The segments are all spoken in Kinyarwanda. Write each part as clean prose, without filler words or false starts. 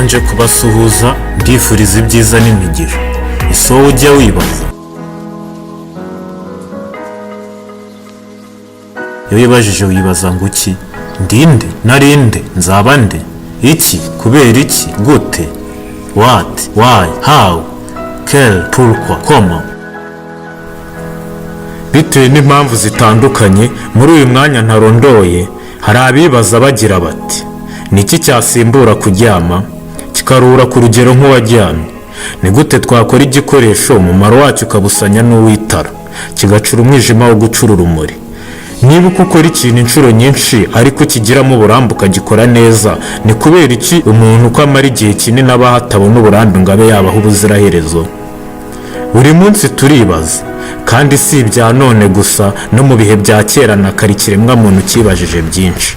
nje kubasuhuza ndifuriza ibyiza n'imigisha. Ese wowe ujya wibaza? Iyo wibajije wibaza ngo iki? Ndinde? Narinde? Nzaba nde? Iki? Kubera iki? Gute? What? Why? How? Quel? Pourquoi? Comment? Bitewe n'impamvu zitandukanye muri uyu mwanya ntarondoye, hari abibaza bagira bati ni iki cyasimbura kuryama kikaruhura ku rugero nk'uwaryamye? Ni gute twakora igikoresho umumaro wacyo ukabusanya n'uw'itara kigacura umwijima wo gucura urumuri? Niba uko ukora ikintu inshuro nyinshi ariko kigiramo uburambe ukagikora neza, ni kubera iki umuntu uko amara igihe kinini aba hatabona uburambe ngo abe yabaho ubuziraherezo? Buri munsi turibaza, kandi si ibya none gusa, no mu bihe bya kera na kare ikiremwamuntu kibajije byinshi.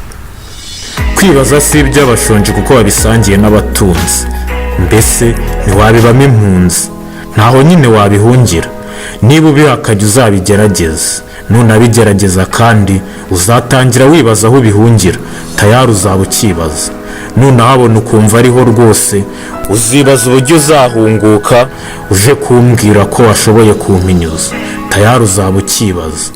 Kwibaza si iby'abashonji kuko babisangiye n'abatunzi. Mbese ntiwabibamo impunzi, ntaho nyine wabihungira. Niba ubihakanye uzabigerageza, nunabigerageza kandi uzatangira wibaza aho ubihungira, tayari uzaba ukibaza. Nunahabona ukumva ariho rwose, uzibaza uburyo uzahunguka uje kumbwira ko washoboye kumpinyuza, tayari uzaba ukibaza.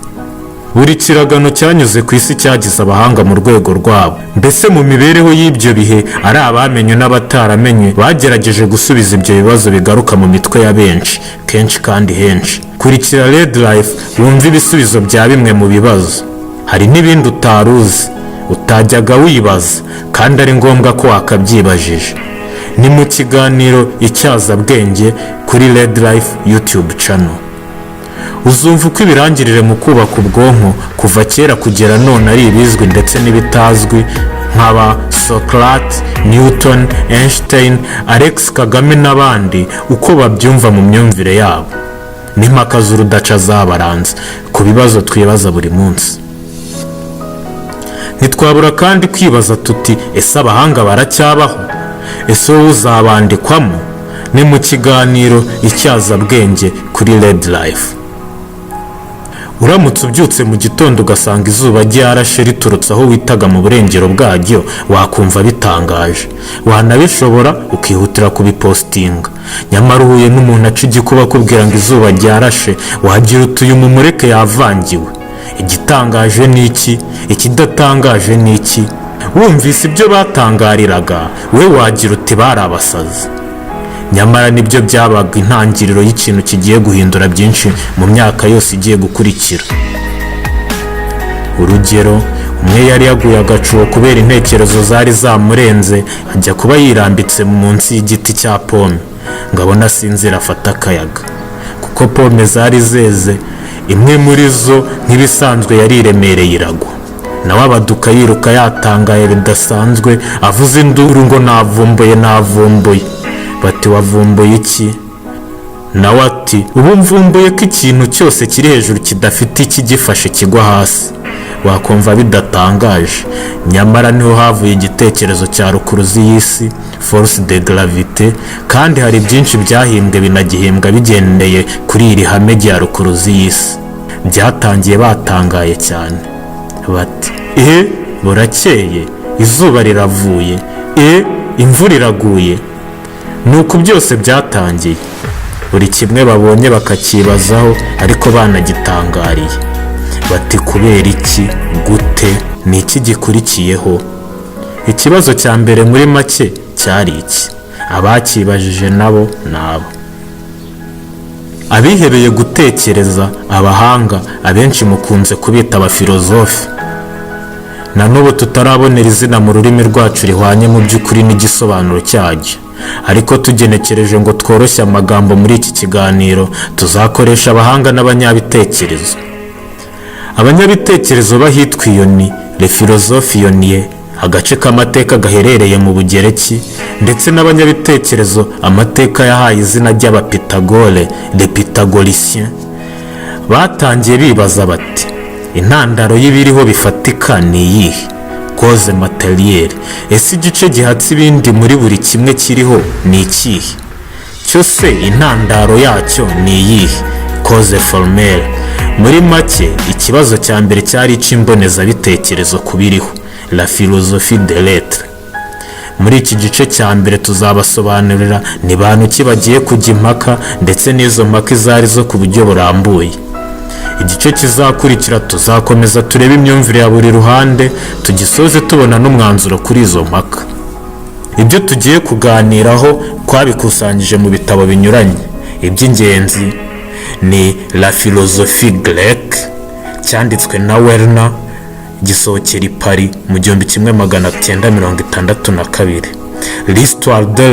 Buri kiragano cyanyuze ku isi cyagize abahanga mu rwego rwabo. Mbese mu mibereho y'ibyo bihe ari abamenye n'abataramenye bagerageje gusubiza ibyo bibazo bigaruka mu mitwe ya benshi, kenshi kandi henshi. Kurikira Red Life wumva ibisubizo bya bimwe mu bibazo. Hari n'ibindi utaruzi, utajyaga wibaza kandi ari ngombwa ko wakabyibajije. Ni mu kiganiro ITYAZABWENGE kuri Red Life YouTube channel. Uzumva uko ibirangirire mu kubaka ubwonko kuva kera kugera none ari ibizwi ndetse n'ibitazwi, nk'aba Socrates, Newton, Einstein, Alex Kagame n'abandi, uko babyumva mu myumvire yabo. N'impaka z'urudaca zabaranze ku bibazo twibaza buri munsi. Ntitwabura kandi kwibaza tuti, ese abahanga baracyabaho? Ese wowe uzabandikwamo? Ni mu kiganiro ITYAZABWENGE kuri Red Life. Uramutse ubyutse mu gitondo ugasanga izuba ryarashe riturutse aho witaga mu burengero bwaryo, wakumva bitangaje, wanabishobora ukihutira kubipostinga. Nyamara uhuye n'umuntu aca igikuba akubwira ngo izuba ryarashe, wagira uti uyu mumureke yavangiwe. Igitangaje ni iki? Ikidatangaje ni iki? Wumvise ibyo batangariraga, we wagira uti barabasazi. Nyamara nibyo byabaga intangiriro y'ikintu kigiye guhindura byinshi mu myaka yose igiye gukurikira. Urugero, umwe yari yaguye agacuho kubera intekerezo zari zamurenze, ajya kuba yirambitse munsi y'igiti cya pome ngo abone asinzira afata akayaga. Kuko pome zari zeze, imwe muri zo nk'ibisanzwe yari iremereye iragwa. Nawe abaduka yiruka yatangaye bidasanzwe, avuze induru ngo navumbuye. Bati wavumbuye iki? Nawe ati ubu mvumbuye ko ikintu cyose kiri hejuru kidafite ikigifashe kigwa hasi. Wakumva bidatangaje, nyamara niho havuye igitekerezo cya rukuruzi y'isi, force de gravité, kandi hari byinshi byahimbwe binagihimbwa bigendeye kuri iri hame rya rukuruzi y'isi. Byatangiye batangaye cyane, bati burakeye, izuba riravuye, imvura iraguye. Nuko byose byatangiye, buri kimwe babonye bakakibazaho ariko banagitangariye. Bati kubera iki? Gute? Ni iki gikurikiyeho? Ikibazo cya mbere muri make cyari iki? Abakibajije nabo nabo abihebeye gutekereza, abahanga, abenshi mukunze kubita abafilozofi. Na n'ubu tutarabonera izina mu rurimi rwacu rihwanye mu by'ukuri n'igisobanuro cyaryo, ariko tugenekereje ngo tworoshye amagambo muri iki kiganiro, tuzakoresha abahanga n'abanyabitekerezo. Abanyabitekerezo bahitwa iyoni, les philosophes ioniens, agace k'amateka gaherereye mu Bugereki, ndetse n'abanyabitekerezo amateka yahaye izina ry'abapitagore, les pythagoriciens. Batangiye bibaza bati, intandaro y'ibiriho bifatika ni iyihe? Cause matérielle. Ese igice gihatse ibindi muri buri kimwe kiriho ni ikihe? Cyose intandaro yacyo ni iyihe? Cause formelle. Muri make ikibazo cya mbere cyari icy'imboneza bitekerezo kubiriho, la philosophie de l'être. Muri iki gice cya mbere tuzabasobanurira ni bantu ki bagiye kujya impaka ndetse n'izo mpaka izo ari zo ku buryo burambuye. Igice kizakurikira tuzakomeza turebe imyumvire ya buri ruhande, tugisoze tubona n'umwanzuro kuri izo mpaka. Ibyo tugiye kuganiraho twabikusanyije mu bitabo binyuranye. Iby'ingenzi ni La Philosophie Grecque cyanditswe na Werner, gisohokera i Paris mu 1962. L'Histoire de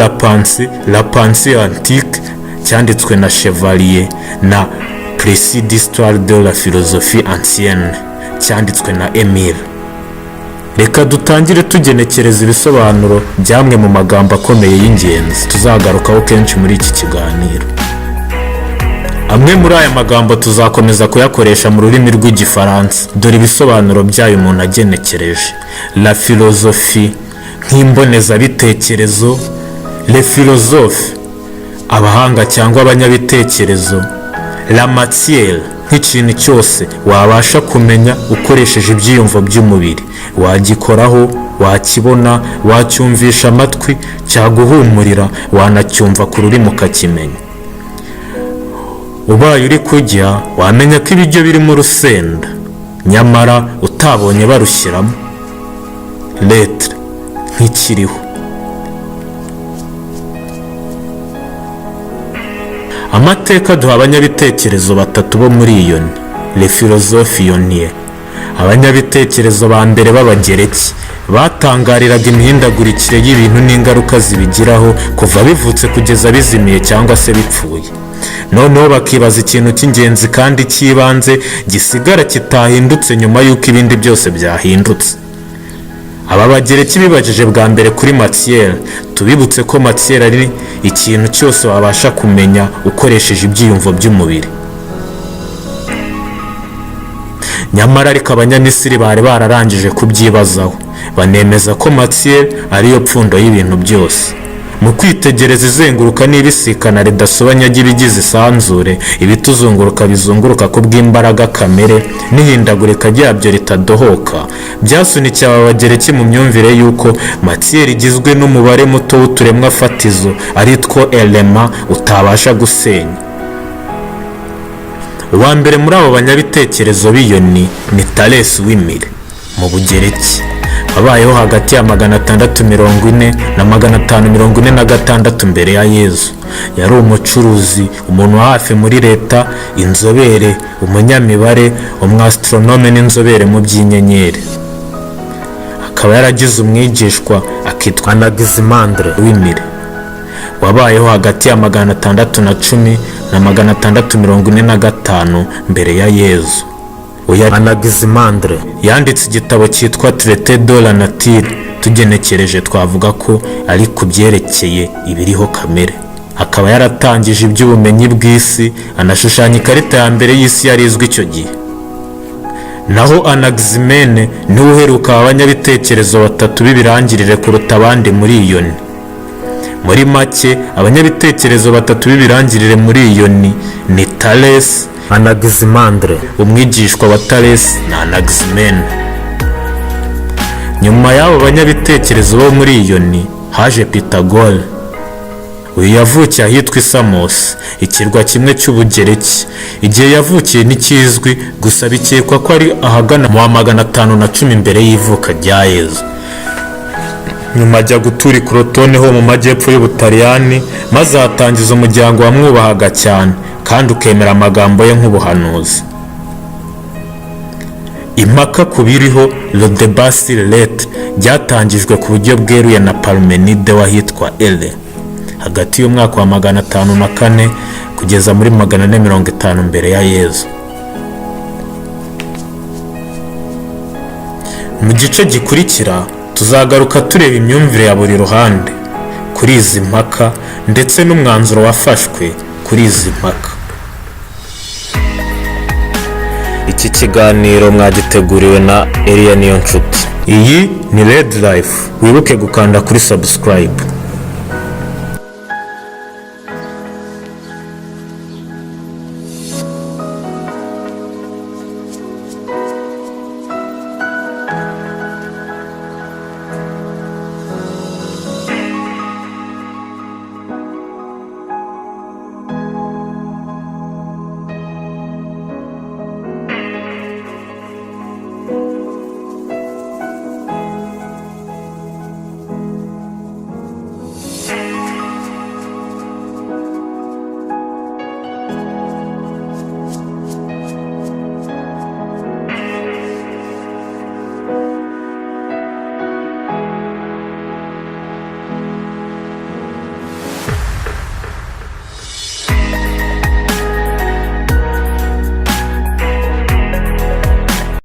la pensée antique cyanditswe na Chevalier na Précis d'Histoire de la Philosophie ancienne cyanditswe na Emile. Reka dutangire tugenekereza ibisobanuro byamwe mu magambo akomeye y'ingenzi tuzagarukaho kenshi muri iki kiganiro. Amwe muri aya magambo tuzakomeza kuyakoresha mu rurimi rw'igifaransa. Dore ibisobanuro byayo umuntu agenekereje. La philosophie nk'imbonezabitekerezo, les philosophes abahanga cyangwa abanyabitekerezo, la matière nk'ikintu cyose wabasha kumenya ukoresheje ibyiyumvo by'umubiri, wagikoraho, wakibona, wacyumvisha amatwi, cyaguhumurira, wanacyumva ku rurimi ukakimenya. Ubaye uri kurya wamenya ko ibiryo birimo urusenda nyamara utabonye barushyiramo. Lettre nk'ikiriho. Amateka duha abanyabitekerezo batatu bo muri iyo ni les philosophes ioniens. Abanyabitekerezo ba mbere b'Abagereki batangariraga imihindagurikire y'ibintu n'ingaruka zibigiraho kuva bivutse kugeza bizimiye cyangwa se bipfuye. Noneho bakibaza ikintu cy'ingenzi kandi cy'ibanze gisigara kitahindutse nyuma y'uko ibindi byose byahindutse. Aba Bagereki bibajije bwa mbere kuri matière. Tubibutse ko matière ari ikintu cyose wabasha kumenya ukoresheje ibyiyumvo by'umubiri. Nyamara ariko Abanyamisiri bari bararangije kubyibazaho, banemeza ko matière ariyo pfundo y'ibintu byose. Mu kwitegereza izenguruka n'ibisikana ridasobanya ry'ibigize isanzure, ibituzunguruka bizunguruka ku bw'imbaraga kamere n'ihindagurika ryabyo ritadohoka, byasunikiye aba Bagereki mu myumvire y'uko matière igizwe n'umubare muto w'uturemwa fatizo ari two element utabasha gusenya. Uwa mbere muri abo banyabitekerezo b'iyoni ni Thalès w'Imire mu Bugereki, wabayeho hagati ya 640 na 546 mbere ya Yezu. Yari umucuruzi, umuntu wa hafi muri leta, inzobere, umunyamibare, umwastronome n'inzobere mu by'inyenyeri. Akaba yaragize umwigishwa akitwa Anaximandre w'Imire, wabayeho hagati ya 610 na 645 mbere ya Yezu. Uya Anaximandre yanditse igitabo cyitwa Traité de la Nature. Tugenekereje twavuga ko ari ku byerekeye ibiriho kamere. Akaba yaratangije iby'ubumenyi bw'isi, anashushanya ikarita ya mbere y'isi yari izwi icyo gihe. Naho Anaximene niwe uheruka abanyabitekerezo batatu b'ibirangirire kuruta abandi muri iyo ni. Muri make abanyabitekerezo batatu b'ibirangirire muri iyo ni Thalès, Anaximandre umwigishwa wa Thalès na Anaximene. Nyuma y'abo banyabitekerezo bo muri iyo ni haje Pythagore. Uyu yavukiye ahitwa i Samos, ikirwa kimwe cy'Ubugereki. Igihe yavukiye ntikizwi, gusa bikekwa ko ari ahagana mu 510 mbere y'ivuka rya Yezu. Nyuma ajya gutura i Crotone ho mu majyepfo y'Ubutaliyani, maze ahatangiza umuryango wamwubahaga cyane kandi ukemera amagambo ye nk'ubuhanuzi. Impaka ku biriho le débat sur l'être byatangijwe ku buryo bweruye na Parmenide wahitwa Ele hagati y'umwaka wa 504 kugeza muri 450 mbere ya Yezu. Mu gice gikurikira tuzagaruka tureba imyumvire ya buri ruhande kuri izi mpaka ndetse n'umwanzuro wafashwe kuri izi mpaka. Iki kiganiro mwagiteguriwe na Elia Niyonshuti. Iyi ni Red Life. Wibuke gukanda kuri subscribe.